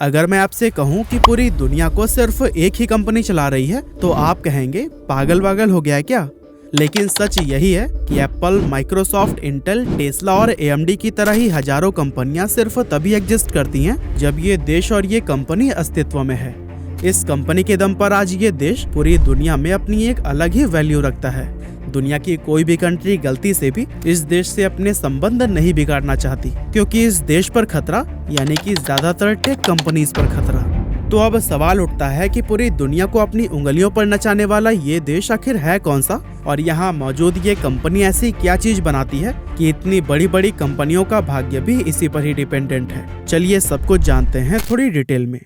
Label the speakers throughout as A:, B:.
A: अगर मैं आपसे कहूं कि पूरी दुनिया को सिर्फ एक ही कंपनी चला रही है तो आप कहेंगे पागल वागल हो गया है क्या। लेकिन सच यही है कि एप्पल, माइक्रोसॉफ्ट, इंटेल, टेस्ला और AMD की तरह ही हजारों कंपनियां सिर्फ तभी एग्जिस्ट करती हैं जब ये देश और ये कंपनी अस्तित्व में है। इस कंपनी के दम पर आज ये देश पूरी दुनिया में अपनी एक अलग ही वैल्यू रखता है। दुनिया की कोई भी कंट्री गलती से भी इस देश से अपने संबंध नहीं बिगाड़ना चाहती, क्योंकि इस देश पर खतरा यानी कि ज्यादातर टेक कंपनीज पर खतरा। तो अब सवाल उठता है कि पूरी दुनिया को अपनी उंगलियों पर नचाने वाला ये देश आखिर है कौन सा, और यहाँ मौजूद ये कंपनी ऐसी क्या चीज बनाती है कि इतनी बड़ी बड़ी कंपनियों का भाग्य भी इसी पर ही डिपेंडेंट है। चलिए सब कुछ जानते हैं थोड़ी डिटेल में।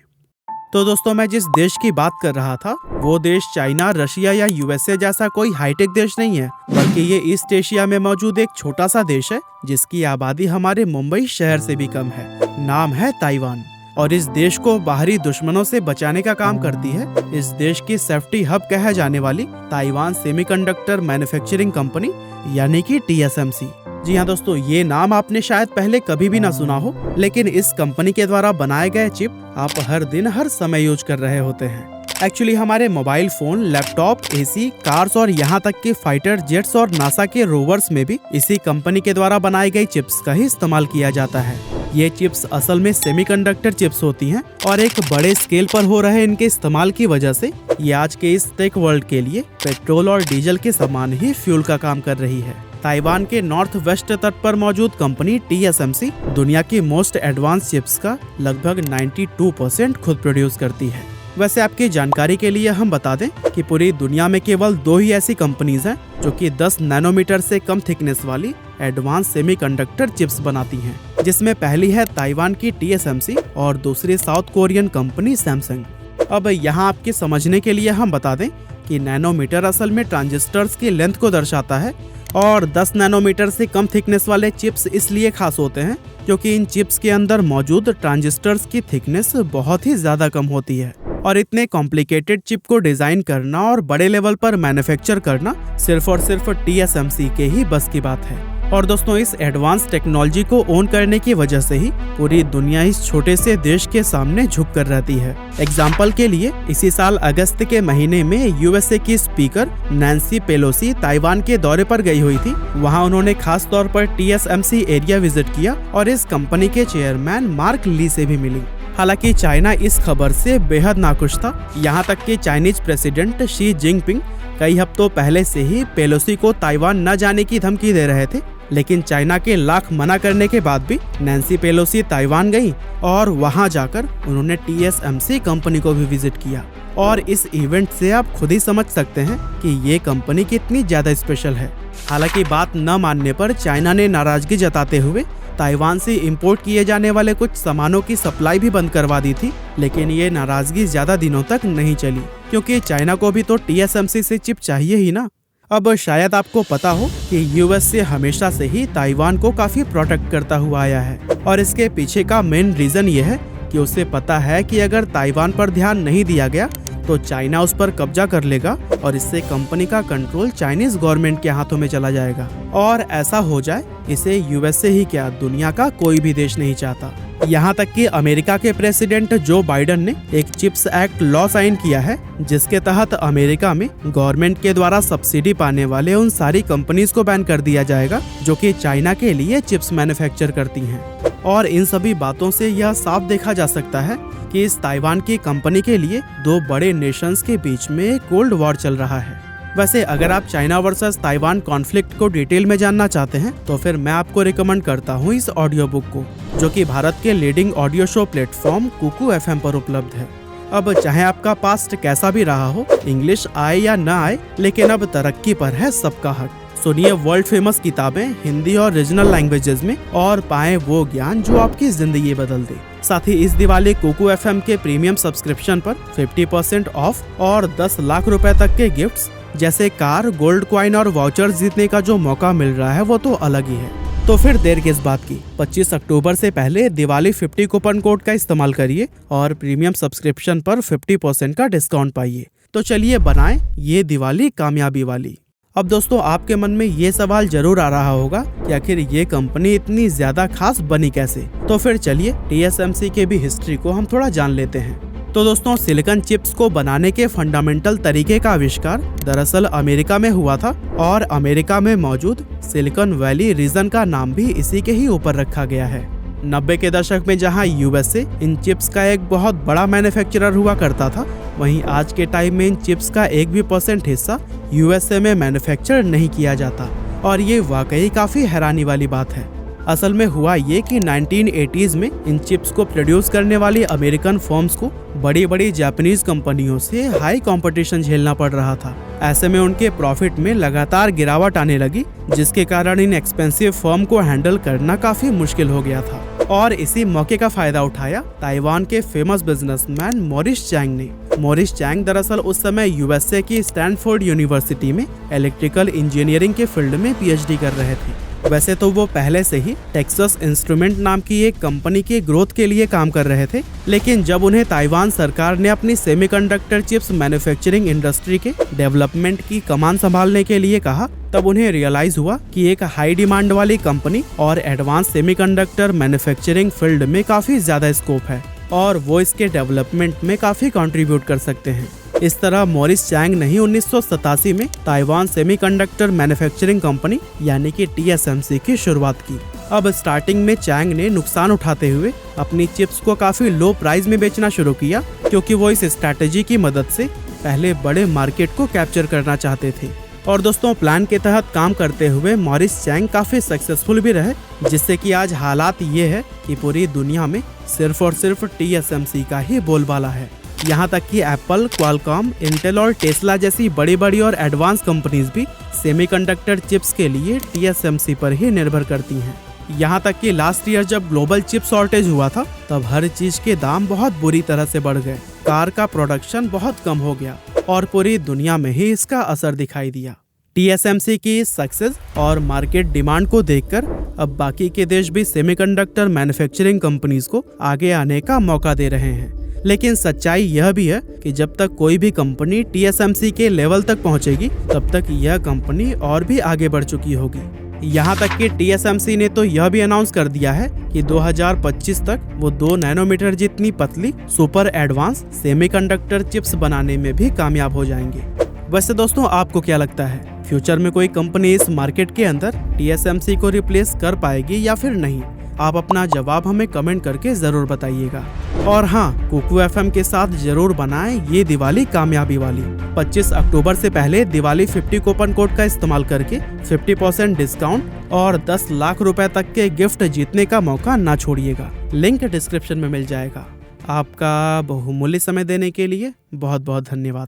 A: तो दोस्तों, मैं जिस देश की बात कर रहा था वो देश चाइना, रशिया या USA जैसा कोई हाईटेक देश नहीं है, बल्कि ये ईस्ट एशिया में मौजूद एक छोटा सा देश है जिसकी आबादी हमारे मुंबई शहर से भी कम है। नाम है ताइवान, और इस देश को बाहरी दुश्मनों से बचाने का काम करती है इस देश की सेफ्टी हब कहे जाने वाली ताइवान सेमीकंडक्टर मैन्युफैक्चरिंग कंपनी यानी कि TSMC। जी हाँ दोस्तों, ये नाम आपने शायद पहले कभी भी ना सुना हो, लेकिन इस कंपनी के द्वारा बनाए गए चिप आप हर दिन हर समय यूज कर रहे होते हैं। एक्चुअली हमारे mobile phone, laptop, AC, cars और यहाँ तक कि फाइटर जेट्स और नासा के रोवर्स में भी इसी कंपनी के द्वारा बनाई गई चिप्स का ही इस्तेमाल किया जाता है। ये चिप्स असल में सेमीकंडक्टर चिप्स होती हैं और एक बड़े स्केल पर हो रहे इनके इस्तेमाल की वजह से ये आज के इस टेक वर्ल्ड के लिए पेट्रोल और डीजल के समान ही फ्यूल का काम कर रही है। ताइवान के नॉर्थ वेस्ट तट पर मौजूद कंपनी TSMC दुनिया की मोस्ट एडवांस चिप्स का लगभग 92% खुद प्रोड्यूस करती है। वैसे आपकी जानकारी के लिए हम बता दें कि पूरी दुनिया में केवल 2 ही ऐसी कंपनीज हैं जो कि 10 नैनोमीटर से कम थिकनेस वाली एडवांस सेमीकंडक्टर चिप्स बनाती हैं, जिसमें पहली है ताइवान की TSMC और दूसरी साउथ कोरियन कंपनी सैमसंग। अब यहाँ आपके समझने के लिए हम बता दें कि नैनोमीटर असल में ट्रांजिस्टर्स की लेंथ को दर्शाता है, और 10 नैनोमीटर से कम थिकनेस वाले चिप्स इसलिए खास होते हैं क्योंकि इन चिप्स के अंदर मौजूद ट्रांजिस्टर्स की थिकनेस बहुत ही ज्यादा कम होती है, और इतने कॉम्प्लिकेटेड चिप को डिजाइन करना और बड़े लेवल पर मैन्युफैक्चर करना सिर्फ और सिर्फ TSMC के ही बस की बात है। और दोस्तों, इस एडवांस टेक्नोलॉजी को ओन करने की वजह से ही पूरी दुनिया इस छोटे से देश के सामने झुक कर रहती है। एग्जाम्पल के लिए इसी साल अगस्त के महीने में USA की स्पीकर नैन्सी पेलोसी ताइवान के दौरे पर गई हुई थी। वहां उन्होंने खास तौर पर TSMC एरिया विजिट किया और इस कंपनी के चेयरमैन मार्क ली से भी मिली। हालांकि चाइना इस खबर से बेहद नाखुश था, यहाँ तक कि चाइनीज प्रेसिडेंट शी जिनपिंग कई हफ्तों पहले से ही पेलोसी को ताइवान न जाने की धमकी दे रहे थे, लेकिन चाइना के लाख मना करने के बाद भी नैन्सी पेलोसी ताइवान गई और वहां जाकर उन्होंने TSMC कंपनी को भी विजिट किया। और इस इवेंट से आप खुद ही समझ सकते हैं कि ये कंपनी कितनी ज्यादा स्पेशल है। हालांकि बात न मानने पर चाइना ने नाराजगी जताते हुए ताइवान से इंपोर्ट किए जाने वाले कुछ सामानों की सप्लाई भी बंद करवा दी थी, लेकिन ये नाराजगी ज्यादा दिनों तक नहीं चली, क्योंकि चाइना को भी तो TSMC से चिप चाहिए ही ना। अब शायद आपको पता हो कि USA हमेशा से ही ताइवान को काफी प्रोटेक्ट करता हुआ आया है, और इसके पीछे का मेन रीजन ये है कि उसे पता है कि अगर ताइवान पर ध्यान नहीं दिया गया तो चाइना उस पर कब्जा कर लेगा और इससे कंपनी का कंट्रोल चाइनीज गवर्नमेंट के हाथों में चला जाएगा। और ऐसा हो जाए इसे USA ही क्या, दुनिया का कोई भी देश नहीं चाहता। यहाँ तक कि अमेरिका के प्रेसिडेंट जो बाइडेन ने एक चिप्स एक्ट लॉ साइन किया है, जिसके तहत अमेरिका में गवर्नमेंट के द्वारा सब्सिडी पाने वाले उन सारी कंपनीज को बैन कर दिया जाएगा जो कि चाइना के लिए चिप्स मैन्युफैक्चर करती हैं। और इन सभी बातों से यह साफ देखा जा सकता है कि इस ताइवान की कंपनी के लिए 2 बड़े नेशंस के बीच में कोल्ड वॉर चल रहा है। वैसे अगर आप चाइना वर्सेस ताइवान कॉन्फ्लिक्ट को डिटेल में जानना चाहते हैं तो फिर मैं आपको रिकमेंड करता हूँ इस ऑडियो बुक को, जो कि भारत के leading audio show platform Kuku FM पर उपलब्ध है। अब चाहे आपका पास्ट कैसा भी रहा हो, इंग्लिश आए या न आए, लेकिन अब तरक्की पर है सबका हक। सुनिए वर्ल्ड फेमस किताबें हिंदी और रीजनल लैंग्वेजेस में और पाएं वो ज्ञान जो आपकी जिंदगी बदल दे। साथ ही इस दिवाली कुकू FM के प्रीमियम सब्सक्रिप्शन पर 50% ऑफ और 10 लाख रुपए तक के गिफ्ट्स जैसे कार, गोल्ड कॉइन और वाउचर्स जीतने का जो मौका मिल रहा है वो तो अलग ही है। तो फिर देर किस बात की, 25 अक्टूबर से पहले दिवाली 50 कूपन कोड का इस्तेमाल करिए और प्रीमियम सब्सक्रिप्शन पर 50% का डिस्काउंट पाइए। तो चलिए बनाएं ये दिवाली कामयाबी वाली। अब दोस्तों आपके मन में ये सवाल जरूर आ रहा होगा कि आखिर ये कंपनी इतनी ज्यादा खास बनी कैसे। तो फिर चलिए TSMC के भी हिस्ट्री को हम थोड़ा जान लेते हैं। तो दोस्तों सिलिकॉन चिप्स को बनाने के फंडामेंटल तरीके का आविष्कार दरअसल अमेरिका में हुआ था और अमेरिका में मौजूद सिलिकॉन वैली रीजन का नाम भी इसी के ही ऊपर रखा गया है। 90 के दशक में जहां USA इन चिप्स का एक बहुत बड़ा मैन्युफैक्चरर हुआ करता था, वहीं आज के टाइम में इन चिप्स का एक भी % हिस्सा USA में मैन्युफैक्चर नहीं किया जाता और ये वाकई काफी हैरानी वाली बात है। असल में हुआ ये कि 1980s में इन चिप्स को प्रोड्यूस करने वाली अमेरिकन फर्म्स को बड़ी बड़ी जापानीज कंपनियों से हाई कंपटीशन झेलना पड़ रहा था। ऐसे में उनके प्रॉफिट में लगातार गिरावट आने लगी, जिसके कारण इन एक्सपेंसिव फर्म को हैंडल करना काफी मुश्किल हो गया था। और इसी मौके का फायदा उठाया ताइवान के फेमस बिजनेसमैन मॉरिस चैंग ने। मॉरिस चैंग दरअसल उस समय USA की स्टैनफोर्ड यूनिवर्सिटी में इलेक्ट्रिकल इंजीनियरिंग के फील्ड में PhD कर रहे थे। वैसे तो वो पहले से ही टेक्सास इंस्ट्रूमेंट नाम की एक कंपनी के ग्रोथ के लिए काम कर रहे थे, लेकिन जब उन्हें ताइवान सरकार ने अपनी सेमीकंडक्टर चिप्स मैन्युफैक्चरिंग इंडस्ट्री के डेवलपमेंट की कमान संभालने के लिए कहा, तब उन्हें रियलाइज हुआ कि एक हाई डिमांड वाली कंपनी और एडवांस सेमीकंडक्टर मैन्युफैक्चरिंग फील्ड में काफी ज्यादा स्कोप है और वो इसके डेवलपमेंट में काफी कंट्रीब्यूट कर सकते हैं। इस तरह मॉरिस चैंग ने ही 1987 में ताइवान सेमीकंडक्टर मैन्युफैक्चरिंग कंपनी यानी कि TSMC की शुरुआत की। अब स्टार्टिंग में चैंग ने नुकसान उठाते हुए अपनी चिप्स को काफी लो प्राइस में बेचना शुरू किया, क्योंकि वो इस स्ट्रैटेजी की मदद से पहले बड़े मार्केट को कैप्चर करना चाहते थे। और दोस्तों प्लान के तहत काम करते हुए मॉरिस चैंग काफी सक्सेसफुल भी रहे, जिससे कि आज हालात ये है कि पूरी दुनिया में सिर्फ और सिर्फ TSMC का ही बोलबाला है। यहाँ तक कि एप्पल, क्वालकॉम, इंटेल और टेस्ला जैसी बड़ी बड़ी और एडवांस कंपनीज भी सेमीकंडक्टर चिप्स के लिए TSMC पर ही निर्भर करती हैं। यहाँ तक कि लास्ट ईयर जब ग्लोबल चिप शॉर्टेज हुआ था, तब हर चीज के दाम बहुत बुरी तरह से बढ़ गए। कार का प्रोडक्शन बहुत कम हो गया और पूरी दुनिया में ही इसका असर दिखाई दिया। TSMC की सक्सेस और मार्केट डिमांड को देखकर अब बाकी के देश भी सेमीकंडक्टर मैन्युफैक्चरिंग कंपनीज को आगे आने का मौका दे रहे हैं। लेकिन सच्चाई यह भी है कि जब तक कोई भी कंपनी TSMC के लेवल तक पहुंचेगी, तब तक यह कंपनी और भी आगे बढ़ चुकी होगी। यहाँ तक कि TSMC ने तो यह भी अनाउंस कर दिया है कि 2025 तक वो 2 नैनोमीटर जितनी पतली सुपर एडवांस सेमीकंडक्टर चिप्स बनाने में भी कामयाब हो जाएंगे। वैसे दोस्तों आपको क्या लगता है, फ्यूचर में कोई कंपनी इस मार्केट के अंदर TSMC को रिप्लेस कर पाएगी या फिर नहीं? आप अपना जवाब हमें कमेंट करके जरूर बताइएगा। और हाँ, कुकू FM के साथ जरूर बनाएं ये दिवाली कामयाबी वाली। 25 अक्टूबर से पहले दिवाली 50 कूपन कोड का इस्तेमाल करके 50% डिस्काउंट और 10 लाख रुपए तक के गिफ्ट जीतने का मौका ना छोड़िएगा। लिंक डिस्क्रिप्शन में मिल जाएगा। आपका बहुमूल्य समय देने के लिए बहुत बहुत धन्यवाद।